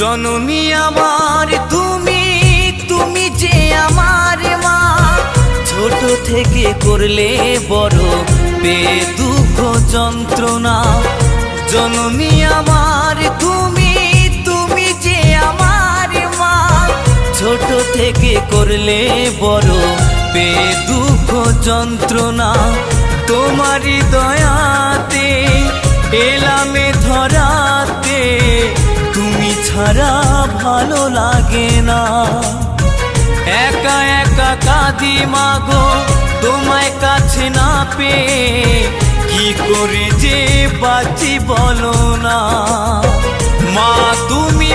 জননী আমার তুমি, তুমি যে আমার মা। ছোট থেকে করলে বড় দুঃখ যন্ত্রণা। জননী আমার তুমি, তুমি যে আমার মা। ছোট থেকে করলে বড় দুঃখ যন্ত্রণা। তোমারই দয়াতে এলামে ধরাতে, তুমি ছাড়া ভালো লাগে না। একা একা কাঁদি মাগো তোমায় কাছে না পেয়ে, কি করে যে বাঁচি বলো না। মা তুমি